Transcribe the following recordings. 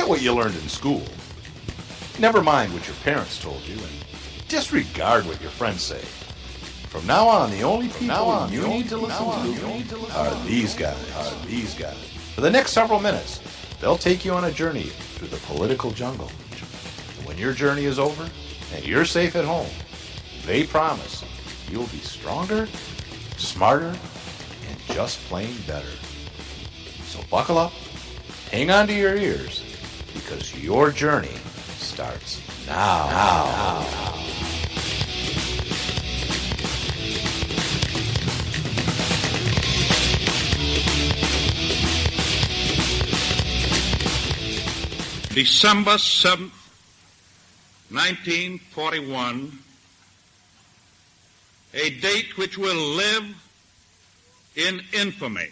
Forget what you learned in school. Never mind what your parents told you, and disregard what your friends say. From now on, the only people you need to listen to are these guys. For the next several minutes, they'll take you on a journey through the political jungle. When your journey is over and you're safe at home, they promise you'll be stronger, smarter, and just plain better. So buckle up, hang on to your ears, because your journey starts now. December 7th, 1941, a date which will live in infamy.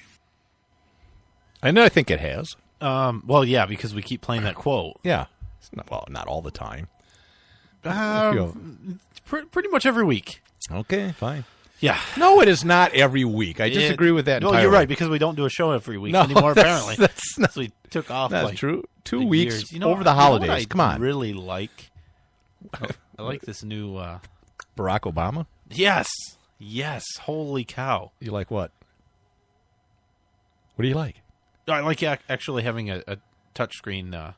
And I think it has. Well, yeah, because we keep playing that quote. Yeah. Not all the time. Pretty much every week. Okay, fine. Yeah. No, it is not every week. I disagree with that entirely. No, you're right, because we don't do a show every week anymore, apparently. That's not, so we took off that's like true. 2 weeks years. over the holidays. Come on. I really like. I like this new Barack Obama? Yes. Holy cow. You like what? What do you like? I like actually having a touchscreen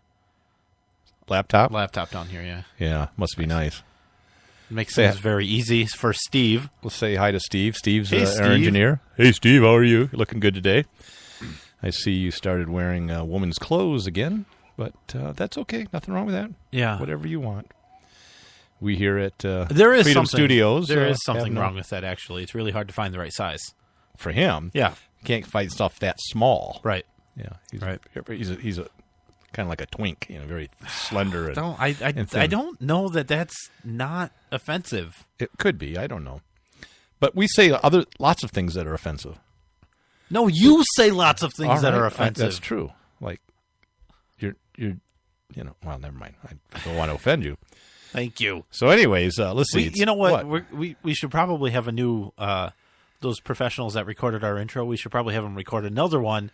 laptop down here, yeah. Yeah, must be nice. It makes things very easy for Steve. Let's say hi to Steve. Steve's Hey, our Steve. engineer. Hey, Steve, how are you? You're looking good today. I see you started wearing woman's clothes again, but that's okay. Nothing wrong with that. Yeah. Whatever you want. We here at there is Freedom something, Studios. There is something wrong with that, actually. It's really hard to find the right size. For him. Yeah. Can't find stuff that small. Right. Yeah. He's a kind of like a twink, very slender. And, I don't know that that's not offensive. It could be. I don't know. But we say lots of things that are offensive. No, you say lots of things that are Right. offensive. That's true. Like you're well, never mind. I don't want to offend you. Thank you. So anyways, let's see. You know what? We should probably have a new those professionals that recorded our intro. We should probably have them record another one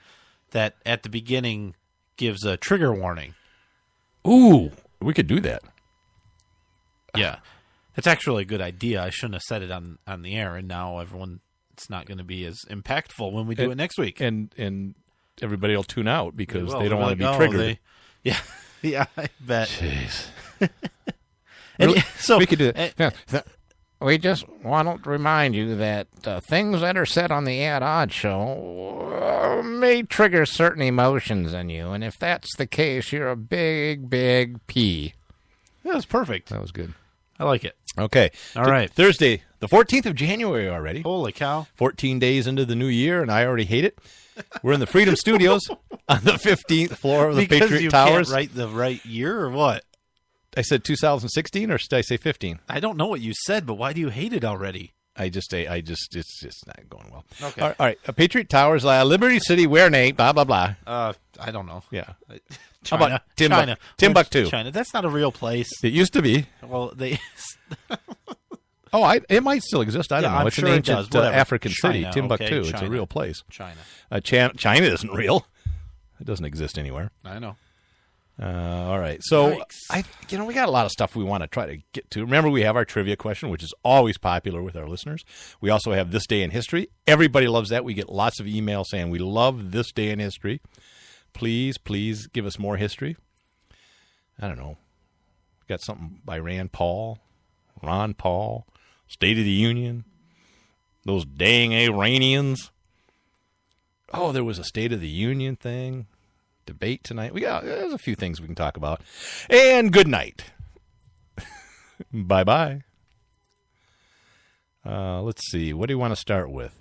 that at the beginning gives a trigger warning. Ooh, we could do that. Yeah. That's actually a good idea. I shouldn't have said it on the air, and now it's not going to be as impactful when we do it next week. And everybody will tune out because Well, they don't want to be no, triggered. Yeah, I bet. Jeez. And Really? so We could do it. We just want to remind you that things that are said on the Ed Odd Show may trigger certain emotions in you, and if that's the case, you're a big, big P. That was perfect. That was good. I like it. Okay. All right. Thursday, the 14th of January already. Holy cow. 14 days into the new year, and I already hate it. We're in the Freedom Studios on the 15th floor of the Because Patriot you Towers. can't write the right year or what? I said 2016, or did I say 15? I don't know what you said, but why do you hate it already? It's just not going well. Okay. All right. Patriot Towers, Liberty City, where Nate, blah, blah, blah. I don't know. Yeah. China. How about Timbuktu? China. That's not a real place. It used to be. Well, they. It might still exist. I don't know. I'm It's sure an it ancient does. African China, city, Timbuktu. okay, It's a China. real place. China. China isn't real. It doesn't exist anywhere. I know. All right. So, Yikes. we got a lot of stuff we want to try to get to. Remember, we have our trivia question, which is always popular with our listeners. We also have This Day in History. Everybody loves that. We get lots of emails saying, we love This Day in History. Please give us more history. I don't know. Got something by Ron Paul, State of the Union, those dang Iranians. Oh, there was a State of the Union thing. Debate tonight. There's a few things we can talk about. And good night. Bye-bye. Let's see. What do you want to start with?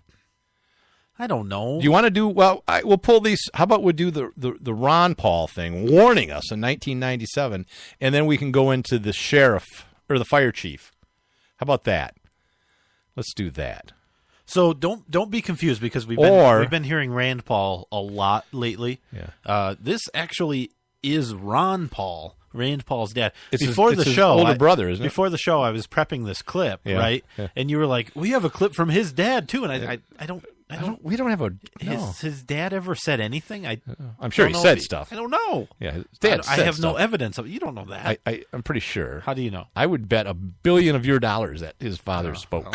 I don't know. Do you want to do, we'll pull these, how about we do the Ron Paul thing, warning us in 1997, and then we can go into the sheriff, or the fire chief. How about that? Let's do that. So don't be confused, because we've been hearing Rand Paul a lot lately. Yeah. This actually is Ron Paul, Rand Paul's dad. It's before his the show, older brother, isn't it? Before the show, I was prepping this clip, Yeah, right? yeah. And you were like, "We have a clip from his dad too," and I don't We don't have a. No. Has his dad ever said anything? I'm sure he don't know said if stuff. I don't know. Yeah, his dad I said have no stuff. evidence of it. You don't know that. I'm pretty sure. How do you know? I would bet $1 billion of your dollars that his father spoke. well.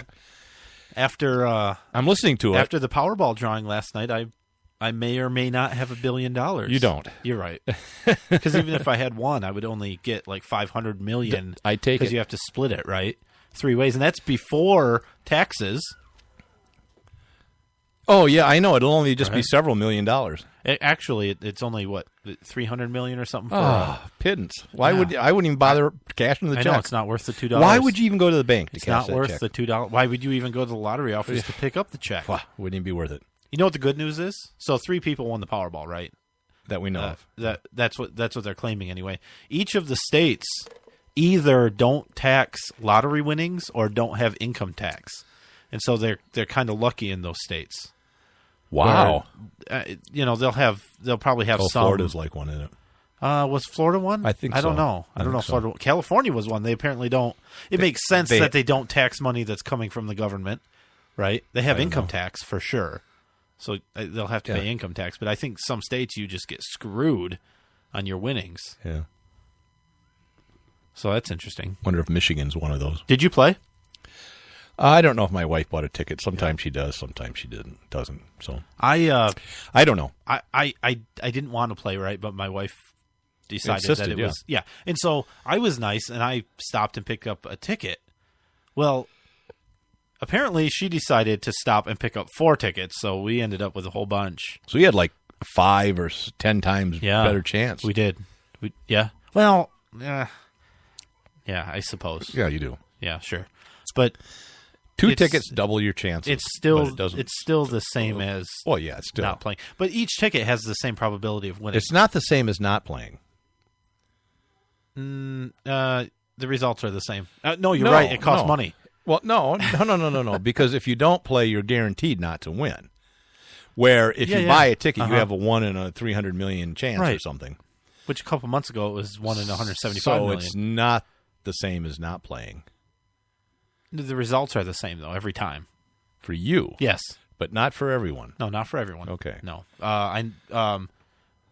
After I'm listening to it. after the Powerball drawing last night, I may or may not have $1 billion. You don't. You're right. Because even if I had one, I would only get like 500 million. I'd take because it. you have to split it right 3 ways, and that's before taxes. Oh yeah, I know. It'll only just be several $1 million. Actually, it's only what 300 million or something. For Pittance. Why Yeah. would I wouldn't even bother cashing the I check? know it's not worth the $2. Why would you even go to the bank to It's cash not that worth check? the $2. Why would you even go to the lottery office to pick up the check? Wah, wouldn't even be worth it. You know what the good news is? So 3 people won the Powerball, right? That we know of. That's what they're claiming anyway. Each of the states either don't tax lottery winnings or don't have income tax, and so they're kind of lucky in those states. Wow. Where, they'll probably have some. Florida's like one in it. Was Florida one? I think I don't so. know. I don't know. think If so. Florida, California was one. They apparently don't. It makes sense they- that they don't tax money that's coming from the government, right? They have don't income know. tax for sure, so they'll have to Yeah. pay income tax. But I think some states you just get screwed on your winnings. Yeah. So that's interesting. Wonder if Michigan's one of those. Did you play? I don't know if my wife bought a ticket. Sometimes she does. Sometimes she doesn't. So I don't know. I didn't want to play, right, but my wife decided Insisted, that it yeah. was and so I was nice and I stopped and picked up a ticket. Well, apparently she decided to stop and pick up 4 tickets, so we ended up with a whole bunch. So you had like 5 or 10 times better chance. We did. Well, yeah, I suppose. Yeah, you do. Yeah, sure. But 2 It's- tickets double your chances. it's still but it doesn't. it's still the same as Well, yeah, it's still. not playing. But each ticket has the same probability of winning. It's not the same as not playing. The results are the same. No, you're No, right. It costs no. money. Well, no. Because if you don't play, you're guaranteed not to win. Where if you buy a ticket, you have a 1 in a 300 million chance or Right. something. Which a couple months ago it was 1 in 175 So million. it's not the same as not playing The results are the same though every time. for you. Yes. But not for everyone. No, not for everyone. Okay. No. I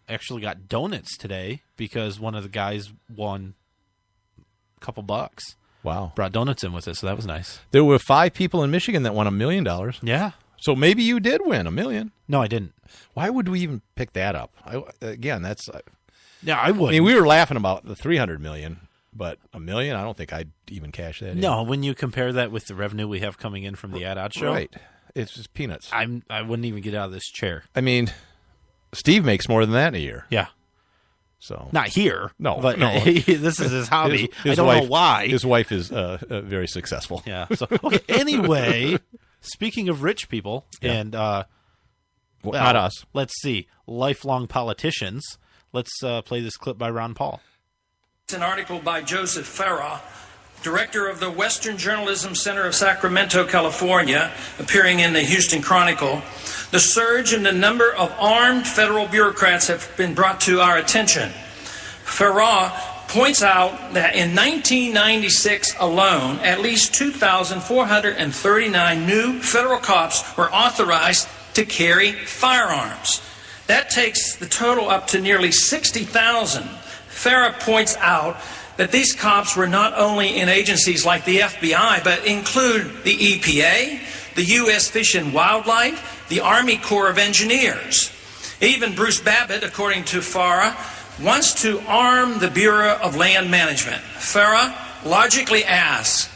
actually got donuts today because one of the guys won a couple bucks. Wow. Brought donuts in with it, so that was nice. There were 5 people in Michigan that won $1 million. Yeah. So maybe you did win $1 million. No, I didn't. Why would we even pick that up? That's. Yeah, I would. I mean, we were laughing about the 300 million, but $1 million, I don't think I'd even cash that in. No, when you compare that with the revenue we have coming in from the Ad show, Right. It's just peanuts. I wouldn't even get out of this chair. I mean, Steve makes more than that in a year. Yeah. So Not here. No, but no. this is his hobby. His I don't wife, know why. His wife is very successful. Yeah. So okay. Anyway, speaking of rich people and Well, not us. Let's see, lifelong politicians. Let's play this clip by Ron Paul. It's an article by Joseph Farah, director of the Western Journalism Center of Sacramento, California, appearing in the Houston Chronicle. The surge in the number of armed federal bureaucrats have been brought to our attention. Farah points out that in 1996 alone, at least 2,439 new federal cops were authorized to carry firearms. That takes the total up to nearly 60,000. Farah points out that these cops were not only in agencies like the FBI, but include the EPA, the U.S. Fish and Wildlife, the Army Corps of Engineers. Even Bruce Babbitt, according to Farah, wants to arm the Bureau of Land Management. Farah logically asks,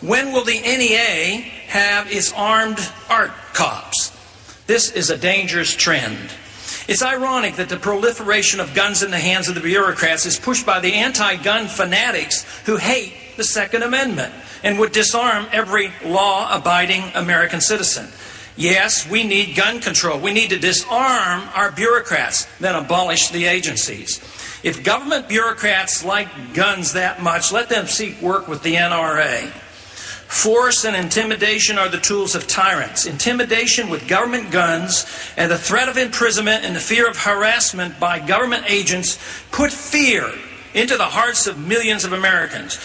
when will the NEA have its armed art cops? This is a dangerous trend. It's ironic that the proliferation of guns in the hands of the bureaucrats is pushed by the anti-gun fanatics who hate the Second Amendment and would disarm every law-abiding American citizen. Yes, we need gun control. We need to disarm our bureaucrats, then abolish the agencies. If government bureaucrats like guns that much, let them seek work with the NRA. Force and intimidation are the tools of tyrants. Intimidation with government guns and the threat of imprisonment and the fear of harassment by government agents put fear into the hearts of millions of Americans.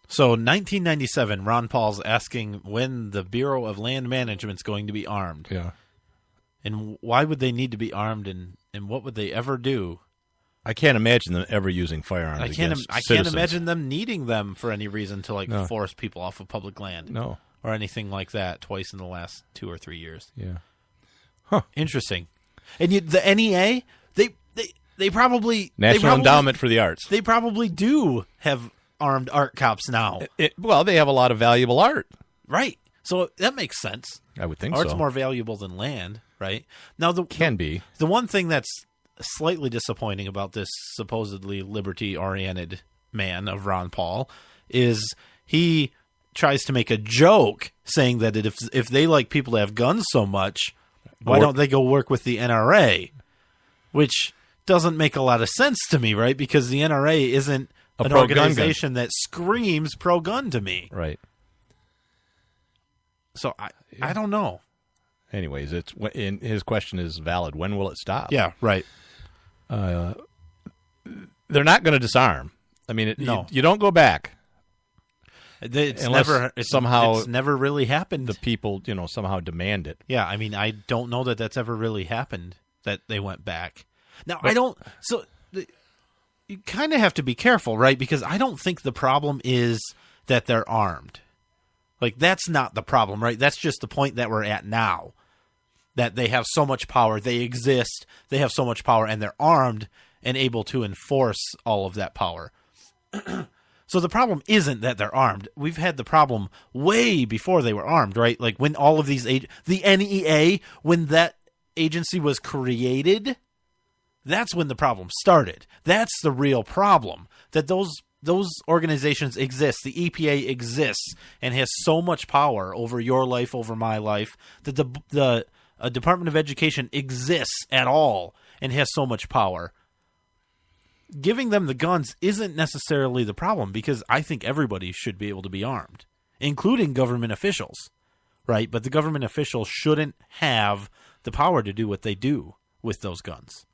So 1997, Ron Paul's asking when the Bureau of Land Management is going to be armed. Yeah. And why would they need to be armed, and what would they ever do? I can't imagine them ever using firearms. I can't citizens. imagine them needing them for any reason to No. force people off of public land. No. Or anything like that twice in the last 2 or 3 years. Yeah. Interesting. And the NEA, they probably National Endowment for the Arts. They probably do have armed art cops now. Well, they have a lot of valuable art. Right. So that makes sense. I would think Art's so. more valuable than land, right? Now Can be. The one thing that's slightly disappointing about this supposedly liberty-oriented man of Ron Paul is he tries to make a joke saying that if they like people to have guns so much, why don't they go work with the NRA? Which doesn't make a lot of sense to me, right? Because the NRA isn't an organization that screams pro-gun to me. Right. So I don't know. Anyways, his question is valid. When will it stop? Yeah, right. They're not going to disarm. I mean, No. you don't go back. It's Unless somehow it's never really happened. The people, somehow demand it. Yeah, I mean, I don't know that that's ever really happened, that they went back. Now, I don't... So, you kind of have to be careful, right? Because I don't think the problem is that they're armed. Like, that's not the problem, right? That's just the point that we're at now. That they have so much power, they exist, they have so much power, and they're armed and able to enforce all of that power. So the problem isn't that they're armed. We've had the problem way before they were armed, right? Like when all of these the NEA, when that agency was created, that's when the problem started. That's the real problem. That those organizations exist. The EPA exists and has so much power over your life, over my life, that the Department of Education exists at all and has so much power. Giving them the guns isn't necessarily the problem, because I think everybody should be able to be armed, including government officials, right? But the government officials shouldn't have the power to do what they do with those guns.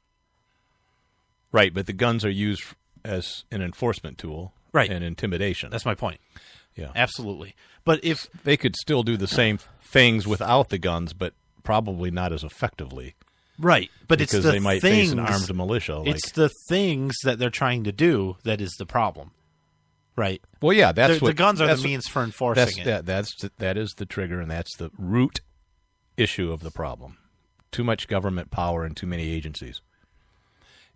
Right, but the guns are used as an enforcement tool, right, and intimidation. That's my point. Yeah, absolutely. But if they could still do the same things without the guns, but probably not as effectively. Right, but because it's the they might things, face an armed militia. It's the things that they're trying to do that is the problem, right? Well, yeah, the guns are the means for enforcing it. That is the trigger, and that's the root issue of the problem. Too much government power and too many agencies,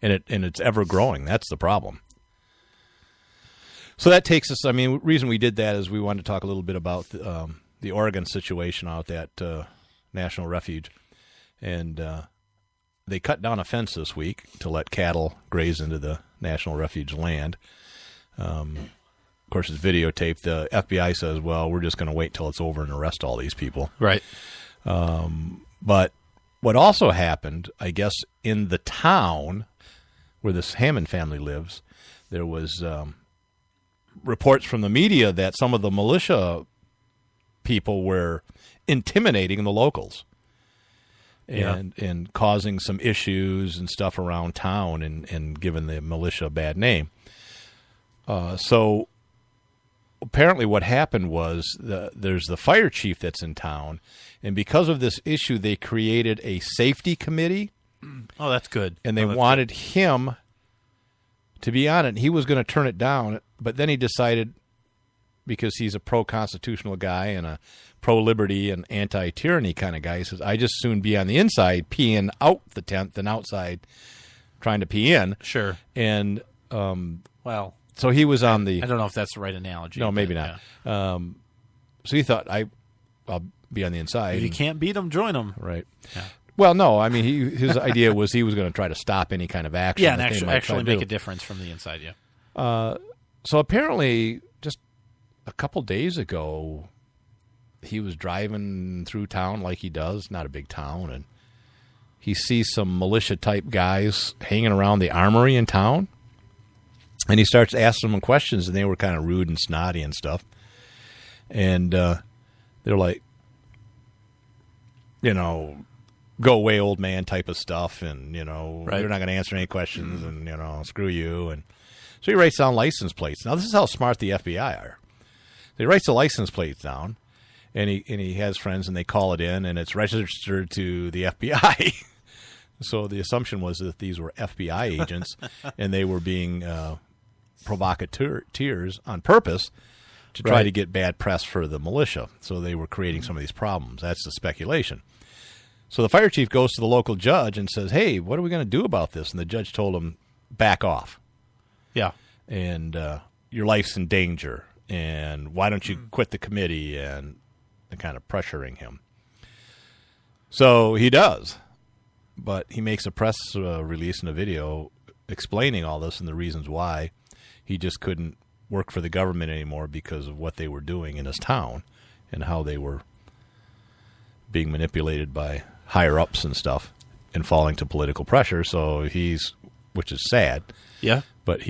and it's ever growing. That's the problem. So that takes us. I mean, the reason we did that is we wanted to talk a little bit about the Oregon situation out at National Refuge, and they cut down a fence this week to let cattle graze into the National Refuge land. Of course, it's videotaped. The FBI says, well, we're just going to wait till it's over and arrest all these people. Right. But what also happened, I guess, in the town where this Hammond family lives, there was reports from the media that some of the militia people were intimidating the locals. And causing some issues and stuff around town and giving the militia a bad name. So apparently what happened was there's the fire chief that's in town, and because of this issue, they created a safety committee. Oh, that's good. And they wanted him to be on it. He was going to turn it down, but then he decided, because he's a pro-constitutional guy and a pro-liberty and anti-tyranny kind of guy, he says, I just soon be on the inside peeing out the tent than outside trying to pee in. Sure. And, well, so he was on the... I don't know if that's the right analogy. No, maybe not. Yeah. So he thought, I'll be on the inside. If you can't beat them, join them. Right. Yeah. Well, no, I mean, his idea was he was going to try to stop any kind of action. Yeah, and actually make a difference from the inside, yeah. So apparently, just a couple days ago, he was driving through town like he does, not a big town, and he sees some militia-type guys hanging around the armory in town, and he starts asking them questions, and they were kind of rude and snotty and stuff. And they're like, go away, old man type of stuff, and, right. You're not going to answer any questions, and, screw you. And so he writes down license plates. Now, this is how smart the FBI are. He writes the license plates down, and he has friends, and they call it in, and it's registered to the FBI. So the assumption was that these were FBI agents, and they were being provocateurs on purpose to try to get bad press for the militia. So they were creating some of these problems. That's the speculation. So the fire chief goes to the local judge and says, hey, what are we going to do about this? And the judge told him, back off. Yeah. And your life's in danger. And why don't you quit the committee? And kind of pressuring him. So he does. But he makes a press release and a video explaining all this and the reasons why he just couldn't work for the government anymore because of what they were doing in his town and how they were being manipulated by higher-ups and stuff and falling to political pressure. So which is sad. Yeah. But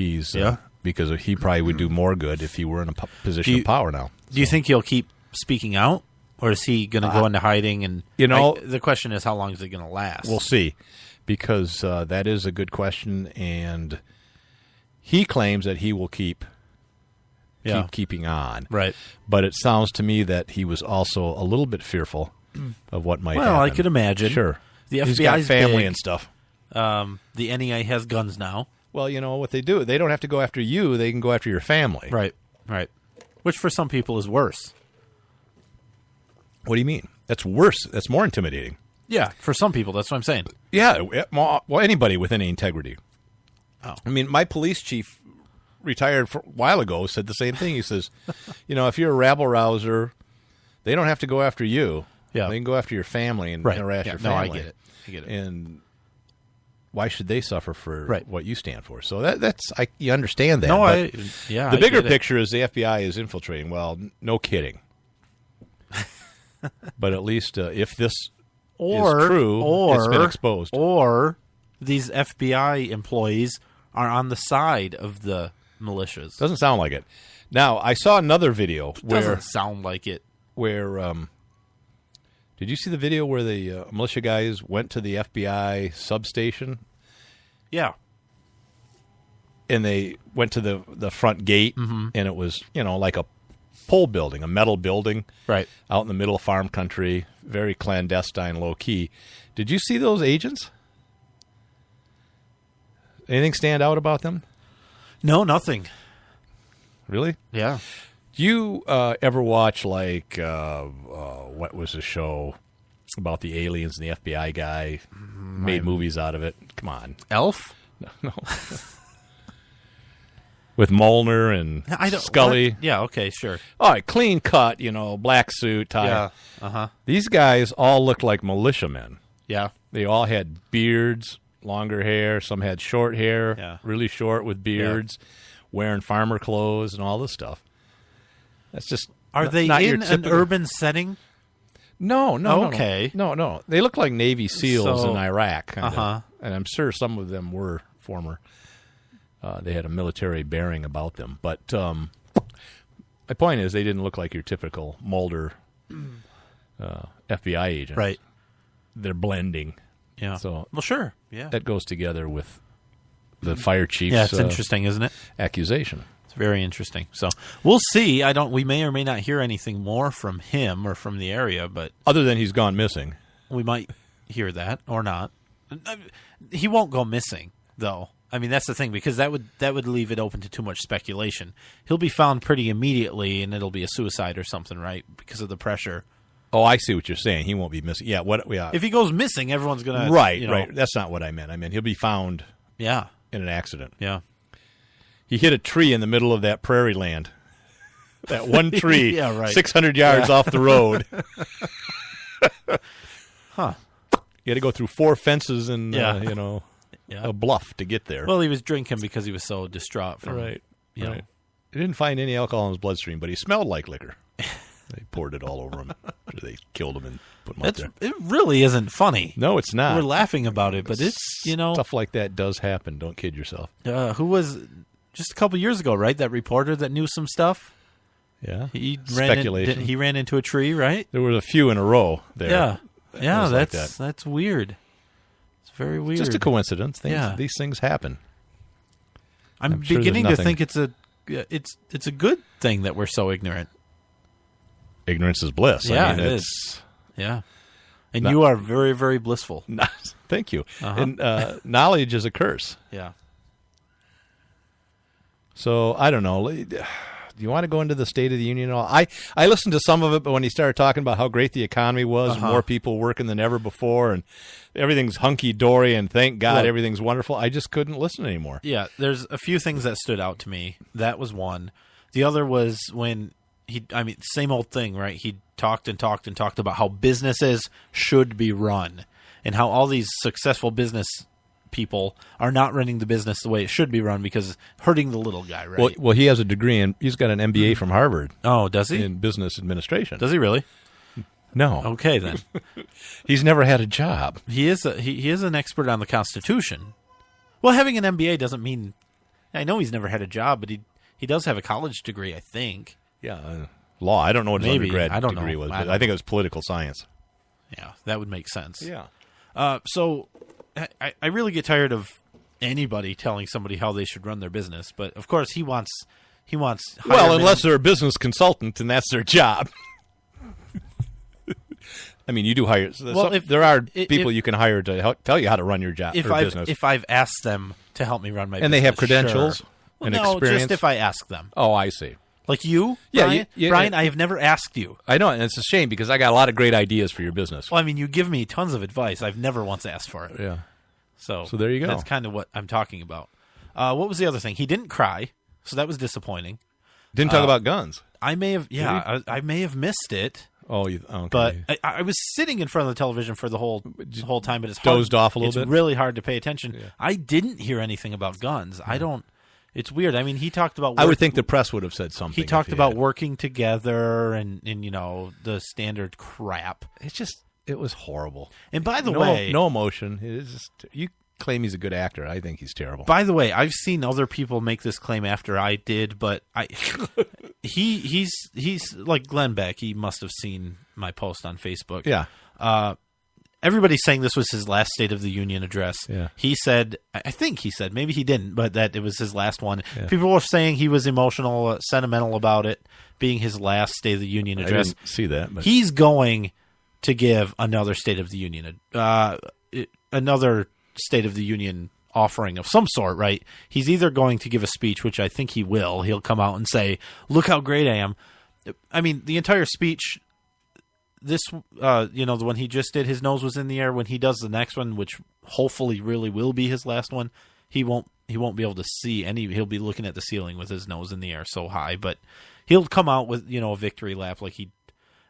because he probably would do more good if he were in a position of power now. Do you think he'll keep speaking out? Or is he going to go into hiding? And the question is, how long is it going to last? We'll see, because that is a good question, and he claims that he will keep keeping on. Right. But it sounds to me that he was also a little bit fearful of what might happen. Well, I could imagine. Sure. The He's got FBI's family big. and stuff. The NEA has guns now. Well, you know what they do. They don't have to go after you. They can go after your family. Right. Which for some people is worse. What do you mean? That's worse. That's more intimidating. Yeah, for some people, that's what I'm saying. Yeah, well, anybody with any integrity. Oh. I mean, my police chief retired a while ago said the same thing. He says, if you're a rabble-rouser, they don't have to go after you. Yeah. They can go after your family and harass your No, I family. get it. And why should they suffer for Right. what you stand for? So you understand that. No, but the the bigger picture is the FBI is infiltrating. Well, no kidding. But at least if this is true, it's been exposed. Or these FBI employees are on the side of the militias. Doesn't sound like it. Now, I saw another video Doesn't sound like it. where did you see the video where the militia guys went to the FBI substation? Yeah. And they went to the front gate, and it was, like a pole building, a metal building, Right. out in the middle of farm country, very clandestine, low key. Did you see those agents? Anything stand out about them? No, nothing. Really? Yeah. Do you ever watch what was the show about the aliens and the FBI guy made movies out of it? Come on, Elf? no. With Molnar and Scully. What? Yeah, okay, sure. All right, clean cut, black suit, tie. Yeah. Uh-huh. These guys all looked like militiamen. Yeah. They all had beards, longer hair. Some had short hair, Yeah. really short with beards, wearing farmer clothes and all this stuff. That's just Are they not your in an typical- urban setting? No. Okay. No. They look like Navy SEALs So- in Iraq, kinda. Uh-huh. And I'm sure some of them were former. They had a military bearing about them. But my point is they didn't look like your typical Mulder FBI agent. Right. They're blending. Yeah. So well, sure. Yeah. that goes together with the fire chief's Yeah, it's interesting, isn't it? accusation. It's very interesting. So we'll see. We may or may not hear anything more from him or from the area, but Other than he's gone missing. we might hear that or not. He won't go missing, though. I mean, that's the thing, because that would leave it open to too much speculation. He'll be found pretty immediately, and it'll be a suicide or something, right? Because of the pressure. Oh, I see what you're saying. He won't be missing. Yeah, If he goes missing, everyone's gonna right. you know, That's not what I meant. I meant he'll be found Yeah, in an accident. yeah. He hit a tree in the middle of that prairie land. That one tree, Yeah, right. 600 yards off the road. Huh. You had to go through 4 fences and Yeah. Yeah. a bluff to get there. Well, he was drinking because he was so distraught from right. you know. Right. They didn't find any alcohol in his bloodstream, but he smelled like liquor. They poured it all over him. They killed him and put him out there. It really isn't funny. No, it's not. We're laughing about it, but it's Stuff like that does happen. Don't kid yourself. who was just a couple years ago, right? That reporter that knew some stuff. Yeah. Speculation. He ran into a tree, right? There was a few in a row there. Yeah, It was like that's weird. It's very weird. Just a coincidence. Yeah. These things happen. I'm sure beginning there's to think it's a good thing that we're so ignorant. ignorance is bliss. Yeah, I mean, it is. Yeah. And you are very, very blissful. Thank you. Uh-huh. And knowledge is a curse. Yeah. So I don't know. Do you want to go into the State of the Union at all? I listened to some of it, but when he started talking about how great the economy was, and more people working than ever before, and everything's hunky-dory, and thank God everything's wonderful, I just couldn't listen anymore. Yeah, there's a few things that stood out to me. That was one. The other was when same old thing, right? He talked and talked and talked about how businesses should be run and how all these successful business people are not running the business the way it should be run because it's hurting the little guy, right? Well, he has a degree, and he's got an MBA from Harvard. Oh, does he? In business administration. Does he really? No. Okay, then. He's never had a job. He is he is an expert on the Constitution. Well, having an MBA doesn't mean... I know he's never had a job, but he does have a college degree, I think. Yeah, law. I don't know what his Maybe. undergrad I don't degree know. was, I but don't I think it was political science. Yeah, that would make sense. Yeah. So I really get tired of anybody telling somebody how they should run their business, but of course he wants Well, unless they're a business consultant and that's their job. I mean, you do hire. There are people you can hire to help tell you how to run your job or business. If I've asked them to help me run my business, and they have credentials sure. and no, experience. Just if I ask them. Oh, I see. Like you, Yeah, Brian? Brian, I have never asked you. I know, and it's a shame because I got a lot of great ideas for your business. Well, I mean, you give me tons of advice. I've never once asked for it. Yeah. So there you go. That's kind of what I'm talking about. What was the other thing? He didn't cry, so that was disappointing. Didn't talk about guns. I may have, I may have missed it. Oh, okay. But I was sitting in front of the television for the whole time, but it's dozed off a little bit. It's really hard to pay attention. Yeah. I didn't hear anything about guns. I don't. It's weird. I mean, he talked about. I would think the press would have said something. He talked about working together and the standard crap. It was horrible. And by the way, no emotion. It is just, you claim he's a good actor. I think he's terrible. By the way, I've seen other people make this claim after I did, but he's like Glenn Beck. He must have seen my post on Facebook. Yeah. Everybody's saying this was his last State of the Union address. Yeah. He said, I think he said, maybe he didn't, but that it was his last one. Yeah. People were saying he was emotional, sentimental about it being his last State of the Union address. I didn't see that. But. He's going to give another State of the Union, another State of the Union offering of some sort, right? He's either going to give a speech, which I think he will. He'll come out and say, look how great I am. I mean, the entire speech... This, the one he just did, his nose was in the air. When he does the next one, which hopefully really will be his last one, he won't be able to see any. He'll be looking at the ceiling with his nose in the air so high. But he'll come out with a victory lap like he.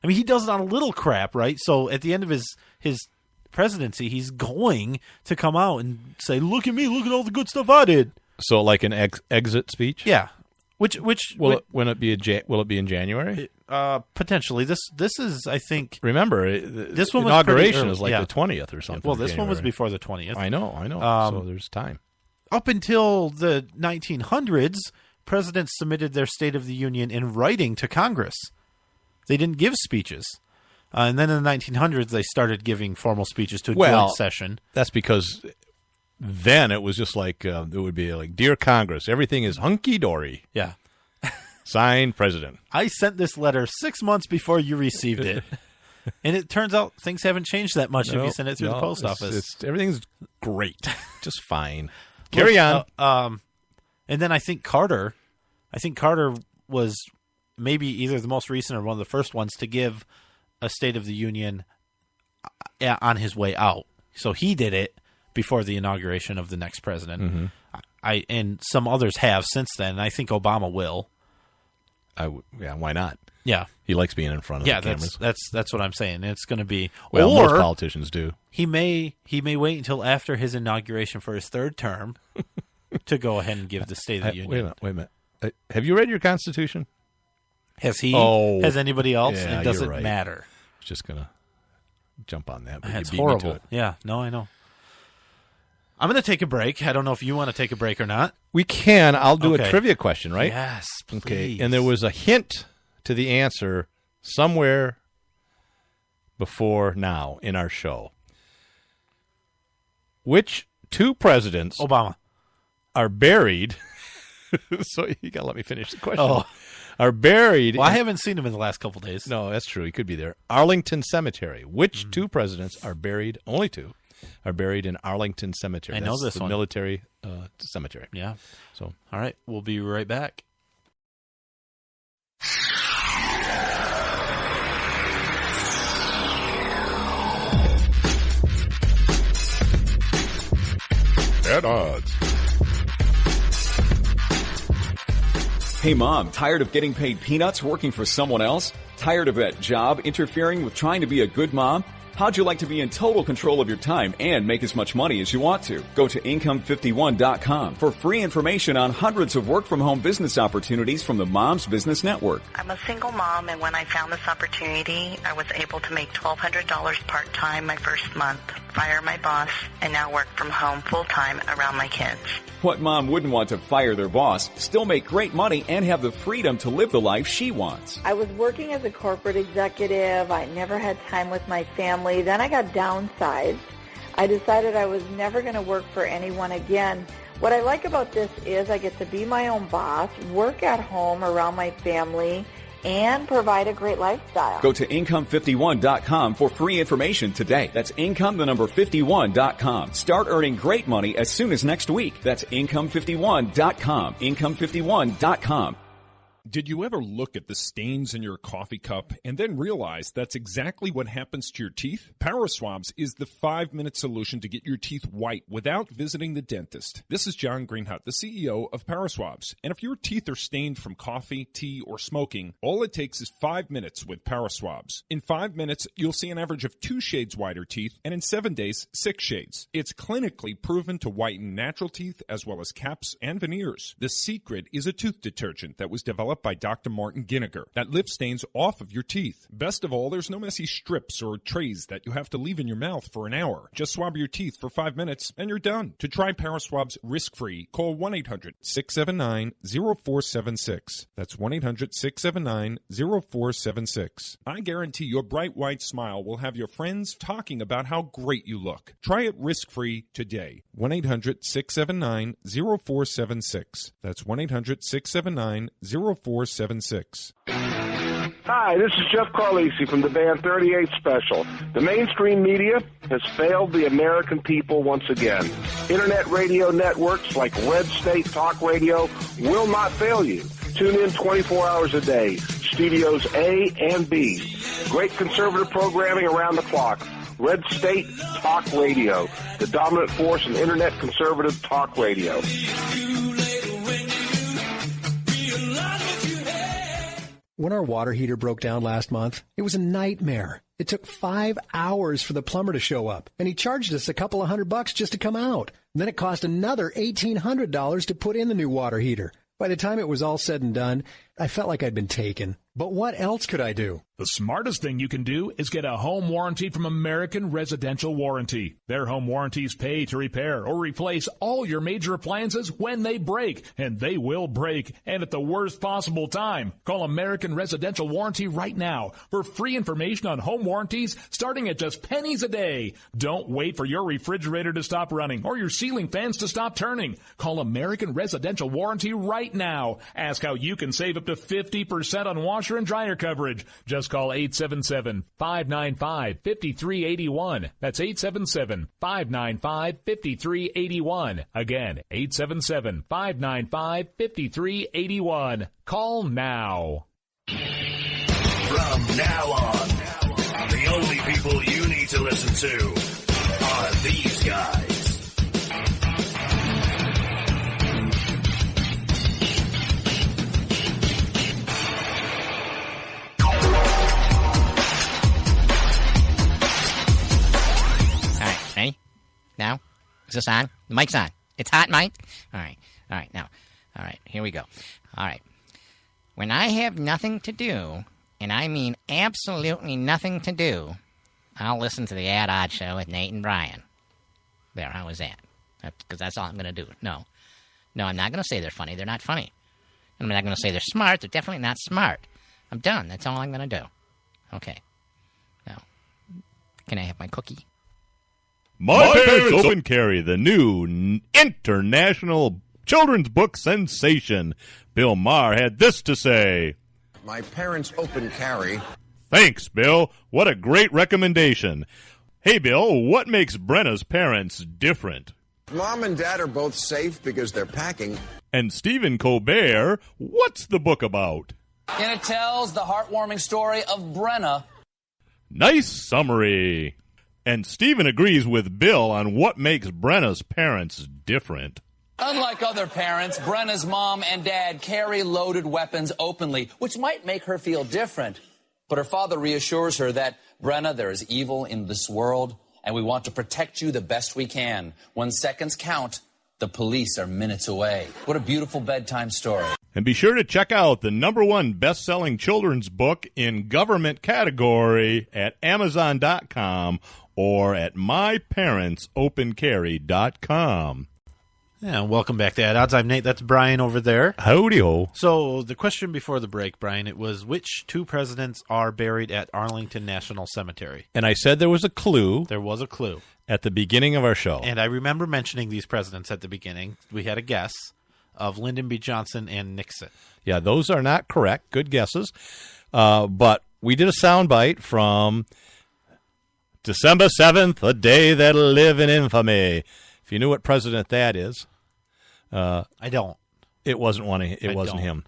I mean, he does it on a little crap, right? So at the end of his presidency, he's going to come out and say, "Look at me! Look at all the good stuff I did." So, like an exit speech. Yeah. Will it be in January? Potentially. This is, I think. Remember, this one inauguration is like the 20th or something. Well, this one was before the 20th. I know. So there's time. Up until the 1900s, presidents submitted their State of the Union in writing to Congress. They didn't give speeches. And then in the 1900s, they started giving formal speeches to a joint session. That's because then it was just like, it would be like, Dear Congress, everything is hunky-dory. Yeah. Signed, President. I sent this letter 6 months before you received it. And it turns out things haven't changed that much if you send it through the post office. Everything's great. Just fine. Carry on. And then I think Carter was maybe either the most recent or one of the first ones to give a State of the Union on his way out. So he did it before the inauguration of the next president. Mm-hmm. And some others have since then. And I think Obama will. Why not? Yeah, he likes being in front of the cameras. That's what I'm saying. It's going to be most politicians do. He may wait until after his inauguration for his third term to go ahead and give the State of the Union. Wait a minute. Have you read your Constitution? Has he? Oh, has anybody else? Yeah, it doesn't right. matter. I was just gonna jump on that. But That's you beat horrible. me to it. Yeah, no, I know. I'm going to take a break. I don't know if you want to take a break or not. We can. I'll do a trivia question, right? Yes, please. Okay. And there was a hint to the answer somewhere before now in our show. Which two presidents Obama are buried? So you got to let me finish the question. are buried. Well, I haven't seen him in the last couple days. No, that's true. He could be there. Arlington Cemetery. Which two presidents are buried? Only two are buried in Arlington Cemetery. I know That's this the one. military cemetery. Yeah. So, All right. We'll be right back. At odds. Hey mom, tired of getting paid peanuts working for someone else? Tired of that job interfering with trying to be a good mom? How'd you like to be in total control of your time and make as much money as you want to? Go to Income51.com for free information on hundreds of work-from-home business opportunities from the Mom's Business Network. I'm a single mom, and when I found this opportunity, I was able to make $1,200 part-time my first month, fire my boss, and now work from home full-time around my kids. What mom wouldn't want to fire their boss, still make great money, and have the freedom to live the life she wants? I was working as a corporate executive. I never had time with my family. Then I got downsized. I decided I was never going to work for anyone again. What I like about this is I get to be my own boss, work at home around my family, and provide a great lifestyle. Go to Income51.com for free information today. That's Income51.com. Start earning great money as soon as next week. That's Income51.com. Income51.com. Did you ever look at the stains in your coffee cup and then realize that's exactly what happens to your teeth? Paraswabs is the 5-minute solution to get your teeth white without visiting the dentist. This is John Greenhut, the CEO of Paraswabs. And if your teeth are stained from coffee, tea, or smoking, all it takes is 5 minutes with Paraswabs. In 5 minutes, you'll see an average of 2 shades whiter teeth, and in 7 days, 6 shades. It's clinically proven to whiten natural teeth as well as caps and veneers. The secret is a tooth detergent that was developed by Dr. Martin Ginniger that lifts stains off of your teeth. Best of all, there's no messy strips or trays that you have to leave in your mouth for an hour. Just swab your teeth for 5 minutes and you're done. To try Paraswabs risk-free, call 1-800-679-0476. That's 1-800-679-0476. I guarantee your bright white smile will have your friends talking about how great you look. Try it risk-free today. 1-800-679-0476. That's 1-800-679-0476. Hi, this is Jeff Carlisi from the band 38 Special. The mainstream media has failed the American people once again. Internet radio networks like Red State Talk Radio will not fail you. Tune in 24 hours a day. Studios A and B. Great conservative programming around the clock. Red State Talk Radio, the dominant force in Internet conservative talk radio. When our water heater broke down last month, it was a nightmare. It took 5 hours for the plumber to show up, and he charged us a couple of $100 just to come out. And then it cost another $1,800 to put in the new water heater. By the time it was all said and done, I felt like I'd been taken. But what else could I do? The smartest thing you can do is get a home warranty from American Residential Warranty. Their home warranties pay to repair or replace all your major appliances when they break, and they will break, and at the worst possible time. Call American Residential Warranty right now for free information on home warranties starting at just pennies a day. Don't wait for your refrigerator to stop running or your ceiling fans to stop turning. Call American Residential Warranty right now. Ask how you can save up to 50% on washer and dryer coverage. Just call 877-595-5381. That's 877-595-5381. Again, 877-595-5381. Call now. From now on, the only people you need to listen to are these guys. Ready? Now? Is this on? The mic's on. It's hot, Mike? All right, now. All right, here we go. All right. When I have nothing to do, and I mean absolutely nothing to do, I'll listen to the At Odd Show with Nate and Brian. There, how was that? Because that's all I'm going to do. No, I'm not going to say they're funny. They're not funny. I'm not going to say they're smart. They're definitely not smart. I'm done. That's all I'm going to do. Okay. Now, can I have my cookie? My Parents Open Carry, the new international children's book sensation. Bill Maher had this to say. My parents open carry. Thanks, Bill. What a great recommendation. Hey, Bill, what makes Brenna's parents different? Mom and Dad are both safe because they're packing. And Stephen Colbert, what's the book about? And it tells the heartwarming story of Brenna. Nice summary. And Stephen agrees with Bill on what makes Brenna's parents different. Unlike other parents, Brenna's mom and dad carry loaded weapons openly, which might make her feel different. But her father reassures her that, Brenna, there is evil in this world, and we want to protect you the best we can. When seconds count, the police are minutes away. What a beautiful bedtime story. And be sure to check out the #1 best-selling children's book in government category at Amazon.com or at myparentsopencarry.com. Yeah, welcome back to At Odds. I'm Nate. That's Brian over there. Howdy-ho. So the question before the break, Brian, it was which two presidents are buried at Arlington National Cemetery? And I said there was a clue. There was a clue. At the beginning of our show. And I remember mentioning these presidents at the beginning. We had a guess of Lyndon B. Johnson and Nixon. Yeah, those are not correct. Good guesses. But we did a soundbite from December 7th, a day that'll live in infamy. If you knew what president that is, I don't. It wasn't one. It wasn't him.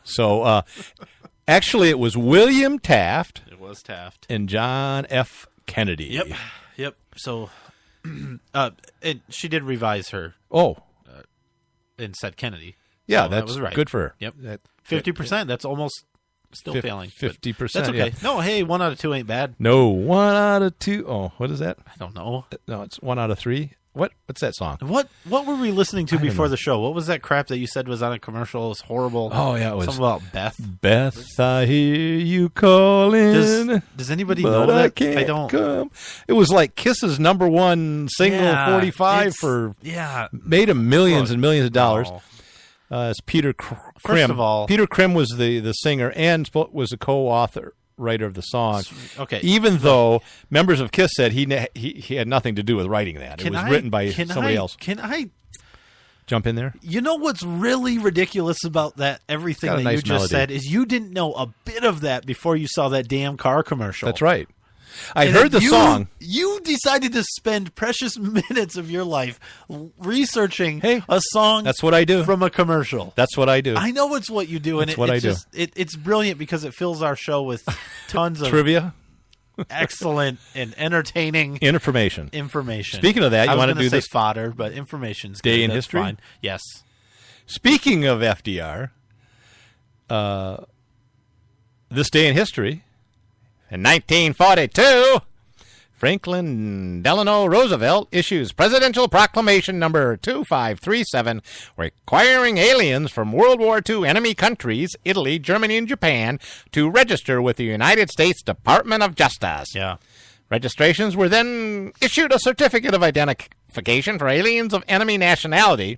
So, actually, it was William Taft. It was Taft and John F. Kennedy. Yep. So, and she did revise her. And said Kennedy. Yeah, so that's that was right. Good for her. Yep. 50%. That's almost still failing. 50%. That's okay. Yeah. No, hey, 1 out of 2 ain't bad. No, 1 out of 2. Oh, what is that? I don't know. No, it's 1 out of 3. What's that song? What were we listening to before the show? What was that crap that you said was on a commercial? It was horrible. Oh, yeah, it was. Something about Beth. Beth, I hear you calling. Does anybody know that? I can't I don't. Come. It was like Kiss's #1 single 45 for. Yeah. Made him millions and millions of dollars. It's Peter Krim. First of all, Peter Krim was the singer and was a co-author. Writer of the song. Okay. Even though members of Kiss said he had nothing to do with writing that. It was written by somebody else. Can I jump in there? You know what's really ridiculous about that, everything that you just said, is you didn't know a bit of that before you saw that damn car commercial. That's right. I heard the song. You decided to spend precious minutes of your life researching a song. That's what I do. From a commercial. That's what I do. I know it's what you do, and it's brilliant because it fills our show with tons of trivia, excellent and entertaining information. Speaking of that, you want to do say this fodder, but information's day good. in That's history. Fine. Yes. Speaking of FDR, this day in history. In 1942, Franklin Delano Roosevelt issues Presidential Proclamation number 2537, requiring aliens from World War II enemy countries, Italy, Germany, and Japan, to register with the United States Department of Justice. Yeah. Registrations were then issued a certificate of identification for aliens of enemy nationality,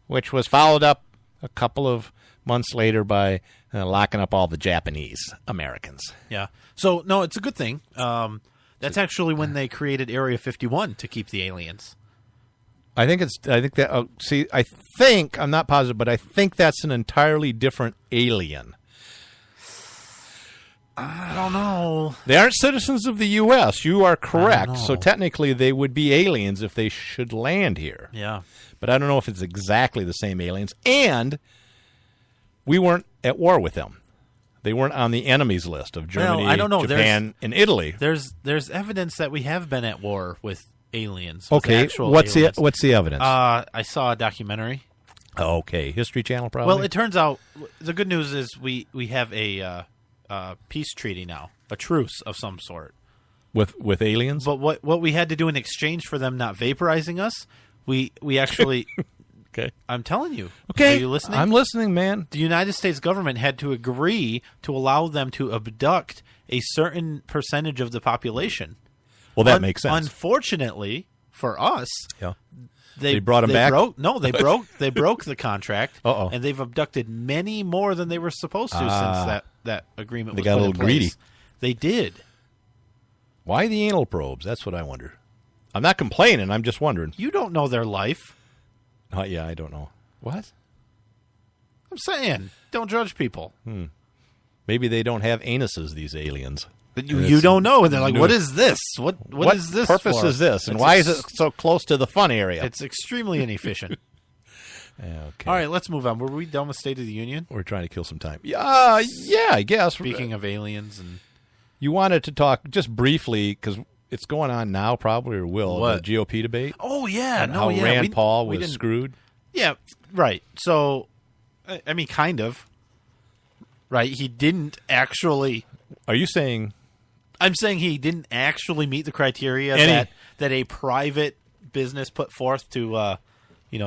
which was followed up a couple of months later by locking up all the Japanese Americans. Yeah. So, no, it's a good thing. That's actually when they created Area 51 to keep the aliens. I'm not positive, but I think that's an entirely different alien. I don't know. They aren't citizens of the U.S. You are correct. So technically they would be aliens if they should land here. Yeah. But I don't know if it's exactly the same aliens. And we weren't at war with them. They weren't on the enemies list of Germany, I don't know. Japan, and Italy. There's evidence that we have been at war with aliens. Okay, what's the evidence? I saw a documentary. Okay, History Channel probably. Well, it turns out the good news is we have a peace treaty now, a truce of some sort with aliens. But what we had to do in exchange for them not vaporizing us, we actually. Okay. I'm telling you. Okay. Are you listening? I'm listening, man. The United States government had to agree to allow them to abduct a certain percentage of the population. Well, that makes sense. Unfortunately for us, they brought them back. They broke the contract. Uh-oh. And they've abducted many more than they were supposed to since that agreement was put in place. They got a little greedy. They did. Why the anal probes? That's what I wonder. I'm not complaining. I'm just wondering. You don't know their life. Yeah, I don't know. What? I'm saying, don't judge people. Maybe they don't have anuses, these aliens. You don't know. And they're like, what is this? What is this purpose for? is this? And why is it so close to the fun area? It's extremely inefficient. Okay. All right, let's move on. Were we done with State of the Union? We're trying to kill some time. Yeah, I guess. Speaking of aliens, and you wanted to talk just briefly, because it's going on now probably, or will, What? the GOP debate. Oh, yeah. And No, how yeah. Rand we- Paul we was didn't- screwed. Yeah, right. So, I mean, kind of. Right? He didn't actually... Are you saying... I'm saying he didn't actually meet the criteria that a private business put forth to,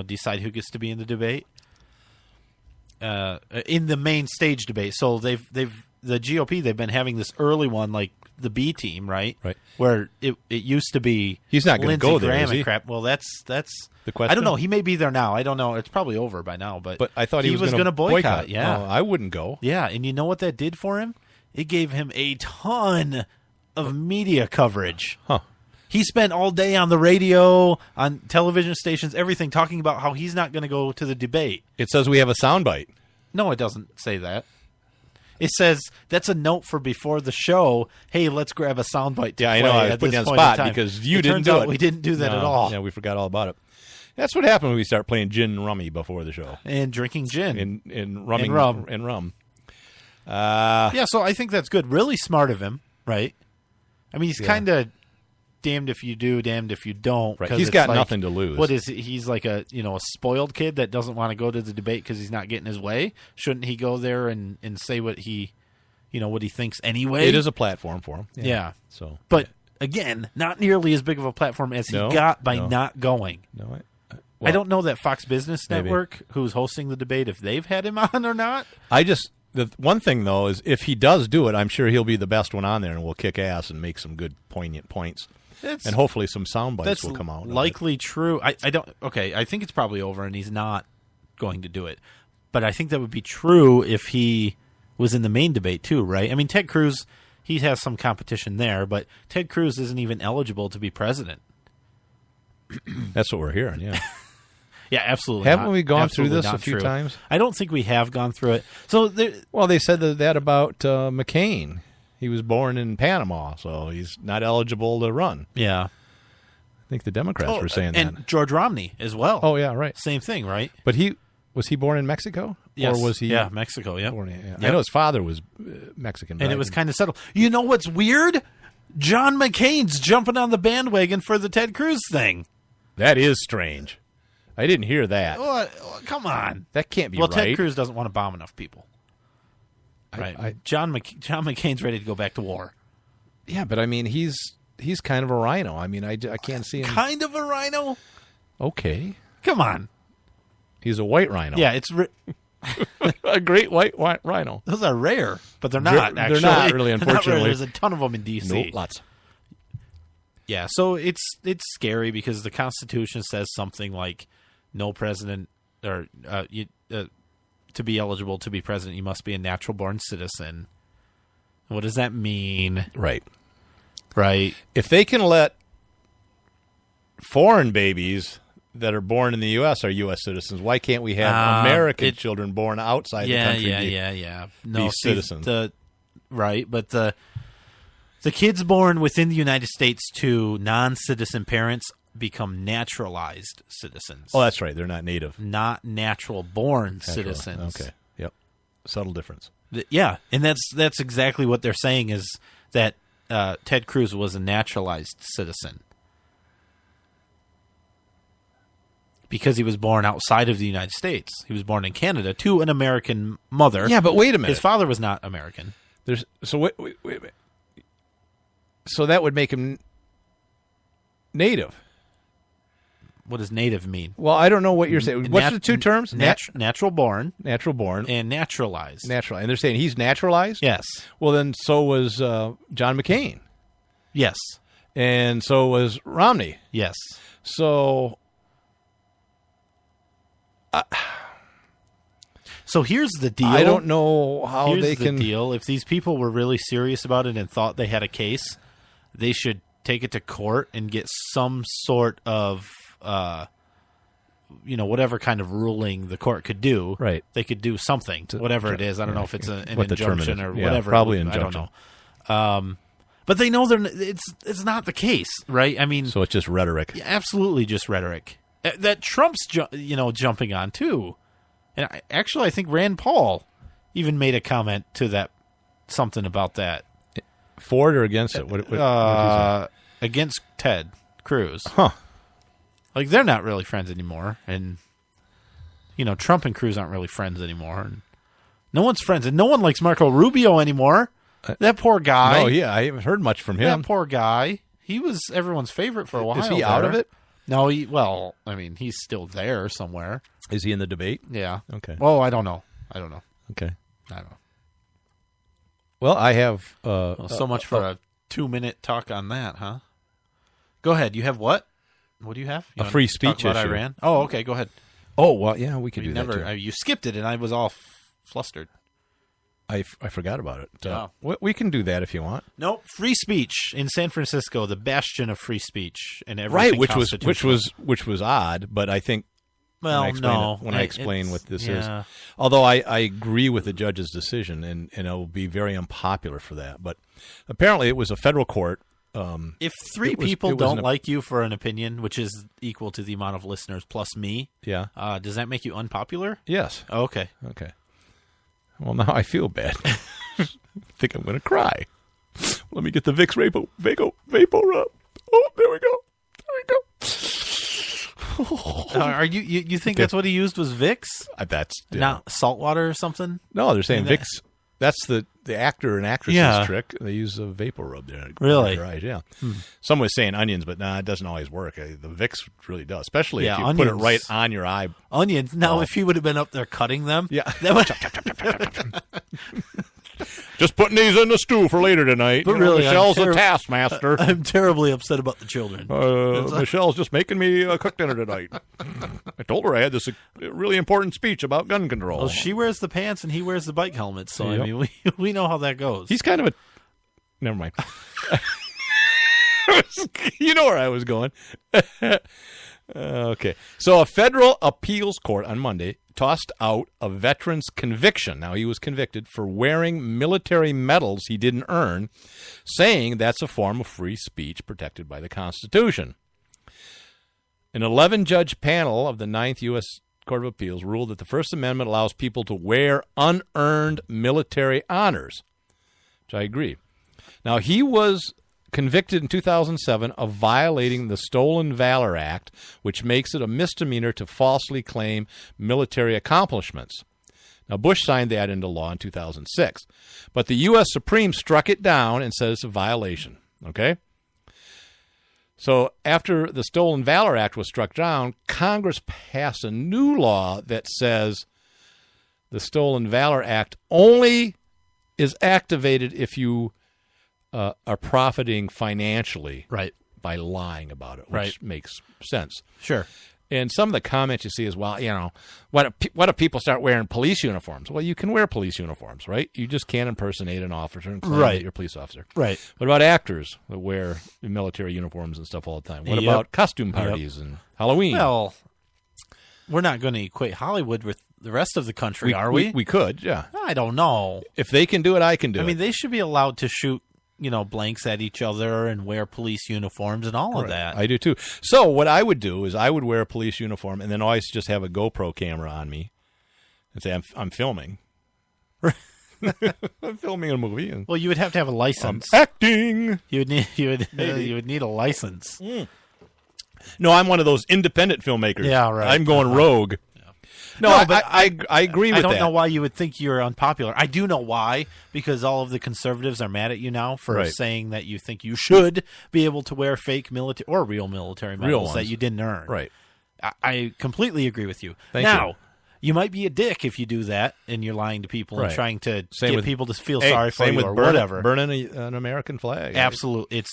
decide who gets to be in the debate. In the main stage debate. So the GOP, they've been having this early one, like the B team, right? Right. Where it used to be He's not going to Lindsey go there, Graham is and he? crap. Well, that's The question? I don't know. He may be there now. I don't know. It's probably over by now. But I thought he was going to boycott. Yeah, No, I wouldn't go. Yeah, and you know what that did for him? It gave him a ton of media coverage. Huh. He spent all day on the radio, on television stations, everything, talking about how he's not going to go to the debate. It says we have a soundbite. No, it doesn't say that. It says that's a note for before the show. Hey, let's grab a soundbite. Yeah, I know. I was putting you on the spot because you didn't do it. We didn't do that at all. Yeah, we forgot all about it. That's what happened when we start playing gin and rummy before the show. And drinking gin. And rumming and rum. rum. Yeah, so I think that's good. Really smart of him, right? I mean, he's kind of damned if you do, damned if you don't. Right. 'cause He's it's got like, nothing to lose. What is he? He's like a spoiled kid that doesn't want to go to the debate because he's not getting his way. Shouldn't he go there and say what he, what he thinks anyway? It is a platform for him. Yeah. So, but again, not nearly as big of a platform as he got by not going. No, I don't know that Fox Business maybe. Network, who's hosting the debate, if they've had him on or not. The one thing, though, is if he does do it, I'm sure he'll be the best one on there and will kick ass and make some good, poignant points. And hopefully some sound bites will come out. That's likely true. I don't. Okay, I think it's probably over and he's not going to do it. But I think that would be true if he was in the main debate, too, right? I mean, Ted Cruz, he has some competition there, but Ted Cruz isn't even eligible to be president. That's what we're hearing, yeah. Yeah, absolutely. Haven't not. we gone Absolutely through this not a few true. times? I don't think we have gone through it. So, they said that about McCain. He was born in Panama, so he's not eligible to run. Yeah. I think the Democrats were saying that. And George Romney as well. Oh, yeah, right. Same thing, right? But was he born in Mexico? Yes. Or was he? Yeah, Mexico, yeah. Born, Yep. I know his father was Mexican. And it was kind of settled. You know what's weird? John McCain's jumping on the bandwagon for the Ted Cruz thing. That is strange. I didn't hear that. Come on. That can't be well, right. Ted Cruz doesn't want to bomb enough people. Right. John McCain's ready to go back to war. Yeah, but I mean, he's kind of a rhino. I mean, I can't see him. Kind of a rhino? Okay. Come on. He's a white rhino. Yeah, it's... a great white rhino. Those are rare, but they're not, actually. They're not really, They're not rare. unfortunately. There's a ton of them in D.C. Nope, lots. Yeah, so it's scary because the Constitution says something like no president or to be eligible to be president, you must be a natural-born citizen. What does that mean? Right. If they can let foreign babies that are born in the U.S. are U.S. citizens, why can't we have American children born outside the country be citizens? But the kids born within the United States to non-citizen parents become naturalized citizens. Oh, that's right. They're not native. Not natural-born citizens. Okay. Yep. Subtle difference. Yeah, and that's exactly what they're saying is that Ted Cruz was a naturalized citizen because he was born outside of the United States. He was born in Canada to an American mother. Yeah, but wait a minute. His father was not American. Wait a minute. So that would make him native. What does native mean? Well, I don't know what you're saying. What's the two terms? Natural born. Natural born. And naturalized. Natural. And they're saying he's naturalized? Yes. Well, then so was John McCain. Yes. And so was Romney. Yes. So... So here's the deal. I don't know how here's they the can... deal. If these people were really serious about it and thought they had a case, they should take it to court and get some sort of whatever kind of ruling the court could do. Right. They could do something, whatever it is. I don't know if it's an what the term injunction is. or Yeah, whatever. probably I don't injunction. know. But they know it's not the case, right? I mean, So it's just rhetoric. yeah, absolutely just rhetoric that Trump's jumping on too. And I think Rand Paul even made a comment to that, something about that. For it or against it? What did he say? Against Ted Cruz. Huh. Like, they're not really friends anymore. And, Trump and Cruz aren't really friends anymore. And no one's friends. And no one likes Marco Rubio anymore. That poor guy. Oh, yeah. I haven't heard much from him. That poor guy. He was everyone's favorite for a while. Is he out of it? No, he's still there somewhere. Is he in the debate? Yeah. Okay. Oh, I don't know. Okay. I don't know. Well, I have... so much for a 2-minute talk on that, huh? Go ahead. You have what? What do you have? You A want free to speech talk about issue. Iran? Oh, okay. Go ahead. Oh, well, yeah, we could do that, too. You skipped it, and I was all flustered. I forgot about it. Oh. We can do that if you want. Nope. Free speech in San Francisco, the bastion of free speech, and everything Right, which constitutional. was odd, but I think Well, when I explain what this is. yeah. Although I agree with the judge's decision, and it will be very unpopular for that. But apparently it was a federal court. If three people don't like you for an opinion, which is equal to the amount of listeners plus me, Yeah. Does that make you unpopular? Yes. Oh, okay. Okay. Well, now I feel bad. I think I'm going to cry. Let me get the Vicks Vapor Rub. Oh, there we go. Are you think that's what he used was Vicks? That's Not salt water or something? No, they're saying Maybe Vicks. That's the actor and actress's Yeah. trick. They use a vapor rub there. Really? Your eyes, yeah. Some was saying onions, but it doesn't always work. The Vicks really does, especially Yeah, if you put it onions. right on your eye. Onions. Now, if he would have been up there cutting them, Yeah. that would. Just putting these in the stew for later tonight. But You know, really, Michelle's a taskmaster. I'm terribly upset about the children. Michelle's just making me a cook dinner tonight. I told her I had this really important speech about gun control. Well, she wears the pants and he wears the bike helmet, so Yep. I mean, we know how that goes. He's kind of a... Never mind. You know where I was going. Okay. So a federal appeals court on Monday tossed out a veteran's conviction. Now, he was convicted for wearing military medals he didn't earn, saying that's a form of free speech protected by the Constitution. An 11-judge panel of the 9th U.S. Court of Appeals ruled that the First Amendment allows people to wear unearned military honors, which I agree. Now, he was convicted in 2007 of violating the Stolen Valor Act, which makes it a misdemeanor to falsely claim military accomplishments. Now, Bush signed that into law in 2006, but the U.S. Supreme struck it down and said it's a violation, okay? So after the Stolen Valor Act was struck down, Congress passed a new law that says the Stolen Valor Act only is activated if you are profiting financially by lying about it, which makes sense. Sure. And some of the comments you see is, well, what if people start wearing police uniforms? Well, you can wear police uniforms, right? You just can't impersonate an officer and claim that you're a police officer. Right. What about actors that wear military uniforms and stuff all the time? What about costume parties and Halloween? Well, we're not going to equate Hollywood with the rest of the country, are we? We could, yeah. I don't know. If they can do it, I can do it. I mean, they should be allowed to shoot, blanks at each other and wear police uniforms and all of that. I do too. So what I would do is I would wear a police uniform and then always just have a GoPro camera on me and say I'm filming. I'm filming a movie. And Well, you would have to have a license. acting. You would need a license. No, I'm one of those independent filmmakers. Yeah, right. I'm going rogue. No, I agree with that. I don't know why you would think you're unpopular. I do know why, because all of the conservatives are mad at you now for saying that you think you should be able to wear fake military or real military medals that you didn't earn. Right. I completely agree with you. Thank now, you. You might be a dick if you do that and you're lying to people and trying to get people to feel hey, sorry for same you with or burning, whatever. Burning an American flag. Absolutely. It's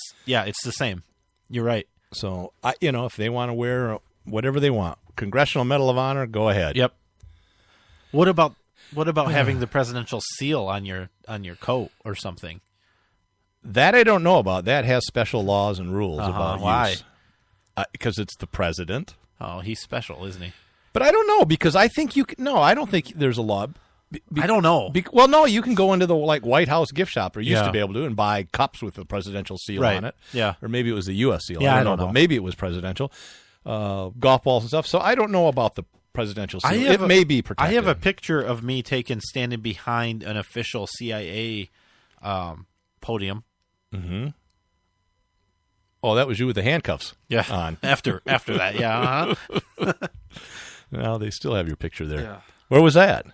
the same. You're right. So, if they want to wear whatever they want, Congressional Medal of Honor, go ahead. Yep. What about having the presidential seal on your coat or something? That I don't know about. That has special laws and rules about why? use. Because it's the president. Oh, he's special, isn't he? But I don't know, because I think you can, no, I don't think there's a law. I don't know. Well, no, you can go into the White House gift shop, or used Yeah. to be able to, and buy cups with the presidential seal Right. on it. Yeah. Or maybe it was the U.S. seal. Yeah, I don't know. Maybe it was presidential. Golf balls and stuff. So I don't know about the presidential seal. It may be protected. I have a picture of me standing behind an official CIA podium. Mm-hmm. Oh, that was you with the handcuffs. Yeah. On After that, yeah. Uh-huh. Well, they still have your picture there. Yeah. Where was that?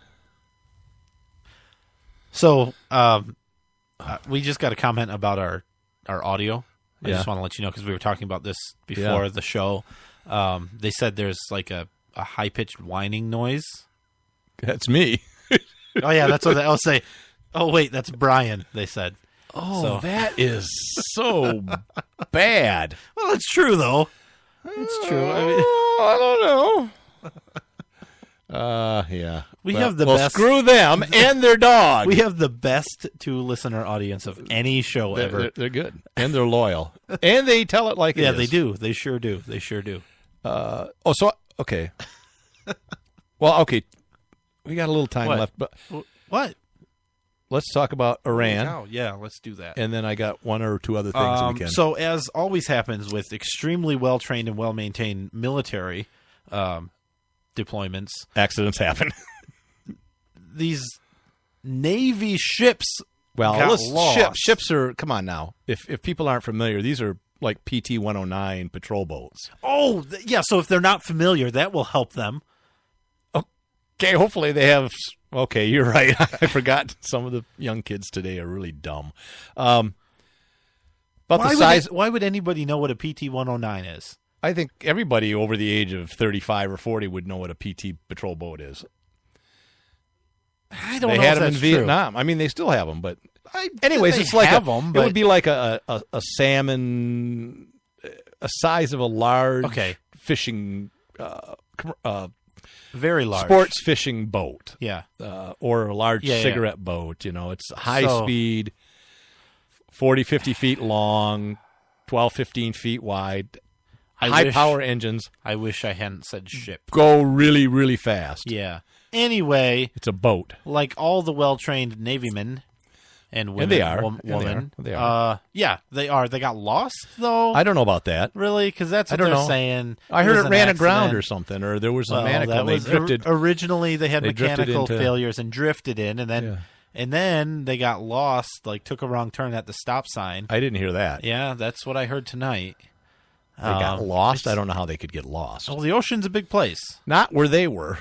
So we just got a comment about our audio. I Yeah. just want to let you know, because we were talking about this before Yeah. the show. They said there's like a high-pitched whining noise. That's me. Oh, yeah, that's what I'll say. Oh, wait, that's Brian, they said. Oh, So- that is so bad. Well, it's true, though. It's true. I mean, I don't know. Yeah. We Well- have the well, best. screw them and their dog. We have the best listener audience of any show ever. They're good. And they're loyal. And they tell it like it Yeah, is. they do. They sure do. They sure do. Okay. Well, okay. We got a little time What? left, but What? let's talk about Iran. Oh, yeah, let's do that. And then I got one or two other things that we can. So, as always happens with extremely well-trained and well-maintained military deployments, accidents happen. These Navy ships Well, got listen, lost. ships are, come on now. If people aren't familiar, these are like PT-109 patrol boats. Oh, yeah, so if they're not familiar, that will help them. Okay, hopefully they have. Okay, you're right. I forgot some of the young kids today are really dumb. But the size. Why would anybody know what a PT-109 is? I think everybody over the age of 35 or 40 would know what a PT patrol boat is. I don't They know had if them in that's true. Vietnam. I mean, they still have them, but anyways, they it's like have them, it but- would be like a salmon, a size of a large fishing, very large sports fishing boat. Yeah, or a large Yeah, yeah. cigarette boat. You know, it's high So- speed, 40, 50 feet long, 12, 15 feet wide, high power engines. I wish I hadn't said ship. Go really, really fast. Yeah. Anyway, it's a boat. Like all the well-trained Navymen and women, they are. woman, And they are. yeah, they are. They got lost though. I don't know about that. Really, because that's I what don't they're know. saying. I heard was it an ran aground accident. or something, or there was a Well, mechanical. that They was drifted. Originally, they had they drifted mechanical into- failures and drifted in, and then they got lost. Like took a wrong turn at the stop sign. I didn't hear that. Yeah, that's what I heard tonight. They got lost. I don't know how they could get lost. Well, the ocean's a big place. Not where they were.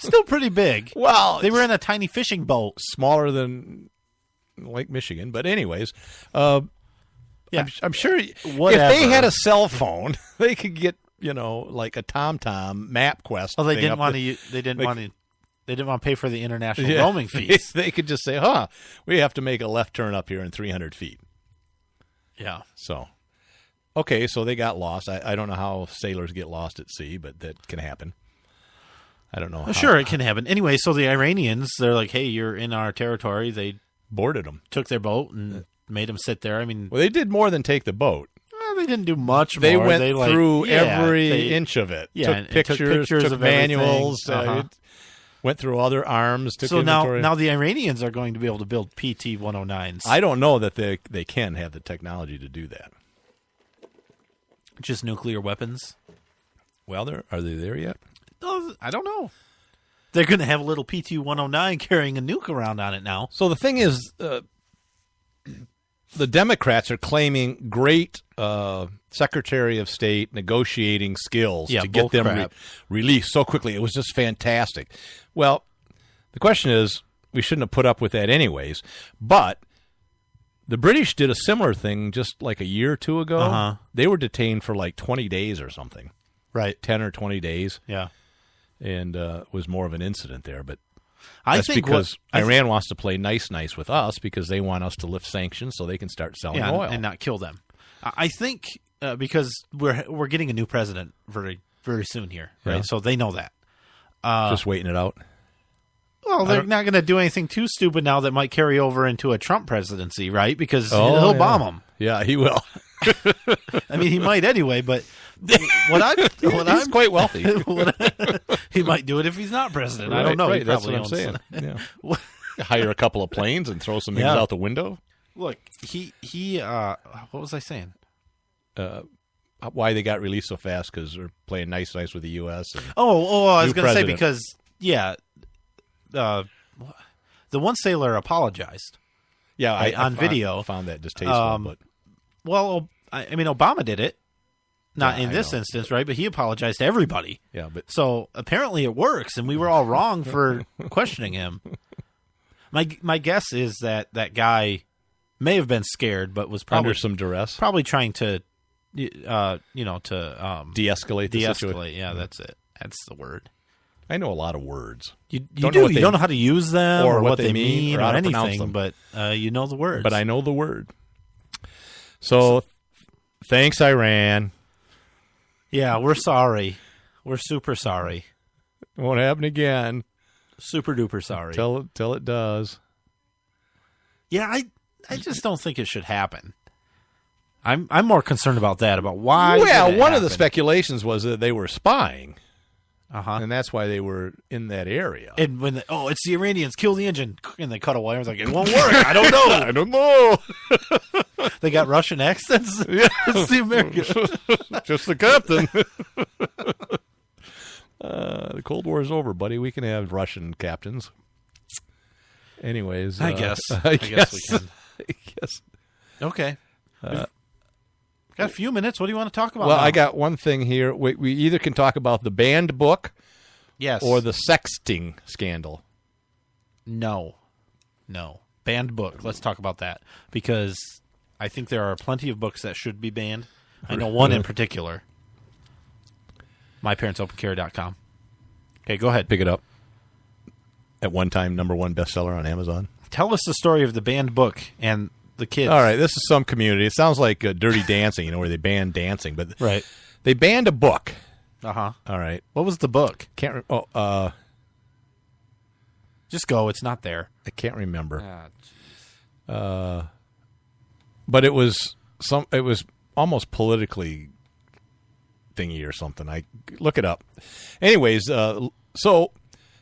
Still pretty big. Well, they were in a tiny fishing boat, smaller than Lake Michigan. But anyways, yeah, I'm sure if they had a cell phone, they could get like a TomTom MapQuest. Oh, they thing didn't up want there. to. They didn't want to. They didn't want to pay for the international Yeah. roaming fees. They could just say, we have to make a left turn up here in 300 feet. Yeah. So, okay, so they got lost. I don't know how sailors get lost at sea, but that can happen. I don't know. Well, sure, it can happen. Anyway, so the Iranians, they're like, hey, you're in our territory. They boarded them. Took their boat and made them sit there. I mean, Well, they did more than take the boat. well, they didn't do much They more. went like, through yeah, every they- inch of it. Yeah, took and pictures, took of manuals, everything. Uh-huh. went through other arms, took So inventory. now the Iranians are going to be able to build PT-109s. I don't know that they can have the technology to do that. Just nuclear weapons? Well, are they there yet? Oh, I don't know. They're going to have a little PT-109 carrying a nuke around on it now. So the thing is, the Democrats are claiming great Secretary of State negotiating skills to get them released so quickly. It was just fantastic. Well, the question is, we shouldn't have put up with that anyways. But the British did a similar thing just like a year or two ago. Uh-huh. They were detained for like 20 days or something. Right. 10 or 20 days. Yeah. And it was more of an incident there. But I that's think because Iran wants to play nice with us because they want us to lift sanctions so they can start selling oil. and not kill them. I think because we're getting a new president very, very soon here, right? Yeah. So they know that. Just waiting it out. Well, they're not going to do anything too stupid now that might carry over into a Trump presidency, right? Because Oh, he'll yeah. bomb them. Yeah, he will. I mean, he might anyway, but He's quite wealthy. He might do it if he's not president. I don't know. Right, He that's probably what I'm owns- saying. Yeah. Hire a couple of planes and throw some things Yeah. out the window. Look, he. What was I saying? Why they got released so fast? Because they're playing nice with the U.S. and I was new going to say president. because the one sailor apologized. Yeah, right, on video. I found that distasteful. But well, I mean, Obama did it. Not Yeah, in I this know. instance, right? But he apologized to everybody. Yeah, but so apparently it works, and we were all wrong for questioning him. My guess is that guy may have been scared, but was probably under some duress, probably trying to, de-escalate. the situation. De-escalate. Yeah, that's it. That's the word. I know a lot of words. You Don't do. know what You they- don't know how to use them or or what what they they mean mean or how or to pronounce anything, them. but you know the words. But I know the word. So, thanks, Iran. Yeah, we're sorry. We're super sorry. It won't happen again. Super duper sorry. Till it does. Yeah, I just don't think it should happen. I'm more concerned about that. About why. Well, did it one of the happen? speculations was that they were spying, and that's why they were in that area. And when it's the Iranians, kill the engine, and they cut away. I was like, it won't work. I don't know. I don't know. They got Russian accents. Yeah. It's the American. Just the captain. The Cold War is over, buddy. We can have Russian captains. Anyways, I guess we can. I guess. Okay. Got a few minutes. What do you want to talk about? Well, now? I got one thing here. We either can talk about the banned book, yes, or the sexting scandal. No. Banned book. Let's talk about that because I think there are plenty of books that should be banned. I know one in particular. MyParentsOpenCarry.com. Okay, go ahead. Pick it up. At one time, #1 bestseller on Amazon. Tell us the story of the banned book and the kids. All right, this is some community. It sounds like Dirty Dancing, where they banned dancing, but right. They banned a book. Uh-huh. All right. What was the book? Can't. Just go. It's not there. I can't remember. But it was It was almost politically thingy or something. I look it up. Anyways, so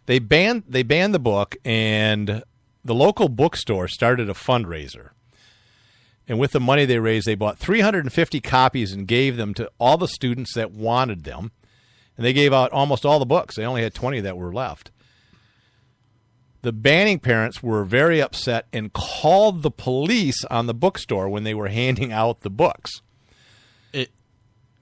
they banned the book, and the local bookstore started a fundraiser. And with the money they raised, they bought 350 copies and gave them to all the students that wanted them. And they gave out almost all the books. They only had 20 that were left. The banning parents were very upset and called the police on the bookstore when they were handing out the books.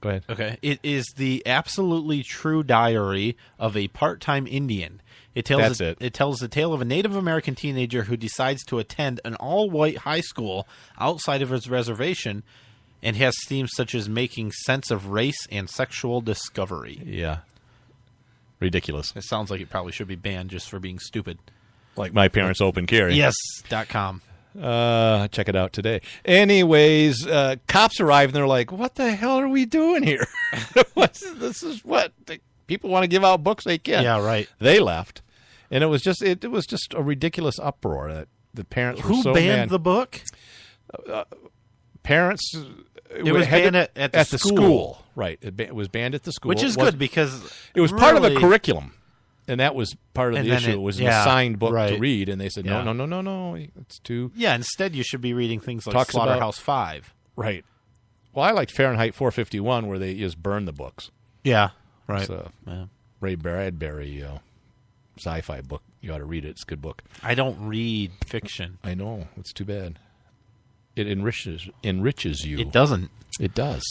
Go ahead. Okay. It is the absolutely true diary of a part-time Indian. It tells It tells the tale of a Native American teenager who decides to attend an all-white high school outside of his reservation and has themes such as making sense of race and sexual discovery. Yeah. Ridiculous. It sounds like it probably should be banned just for being stupid. Like My Parents Open Carry. Yes.com. Check it out today. Anyways, cops arrive and they're like, "What the hell are we doing here? This is what people want to give out books. They can." Yeah, right. They left, and it was just a ridiculous uproar. That the parents were so banned mad. the book? Parents. It was banned at the school. Right? It was banned at the school, Which is good because it was part of a really- curriculum. And that was part of And the then issue. it- It was an yeah, assigned book to right. read, and they said, Yeah. no, it's too... Yeah, instead you should be reading things like Talks about- Slaughterhouse 5. Right. Well, I liked Fahrenheit 451, where they just burn the books. Yeah, right. It's a Ray Bradbury sci-fi book. You ought to read it. It's a good book. I don't read fiction. I know. It's too bad. It enriches you. It doesn't. It does.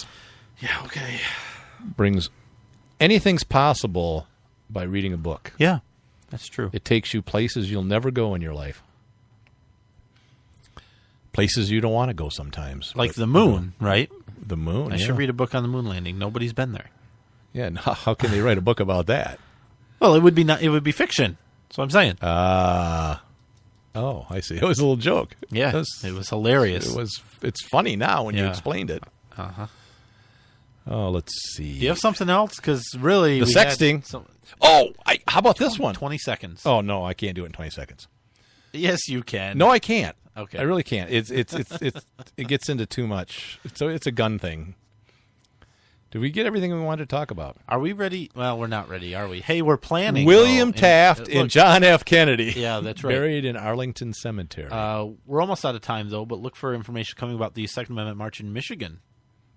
Yeah, okay. Brings... Anything's possible by reading a book. Yeah, that's true. It takes you places you'll never go in your life. Places you don't want to go sometimes. Like the moon, right? The moon, I should read a book on the moon landing. Nobody's been there. Yeah, and how can they write a book about that? Well, it would be fiction. That's what I'm saying. Oh, I see. It was a little joke. Yeah, it was hilarious. It's funny now when you Yeah. explained it. Uh-huh. Oh, let's see. Do you have something else? Because really, The we had sexting. some- How about this one? 20 seconds. Oh no, I can't do it in 20 seconds. Yes, you can. No, I can't. Okay. I really can't. It gets into too much. So it's a gun thing. Did we get everything we wanted to talk about? Are we ready? Well, we're not ready, are we? Hey, we're planning. William though, Taft and John F. Kennedy. Yeah, that's right. Buried in Arlington Cemetery. We're almost out of time, though, but look for information coming about the Second Amendment March in Michigan.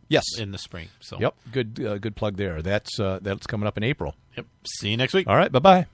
Yes. In the spring. So. Yep. Good plug there. That's coming up in April. Yep. See you next week. All right. Bye-bye.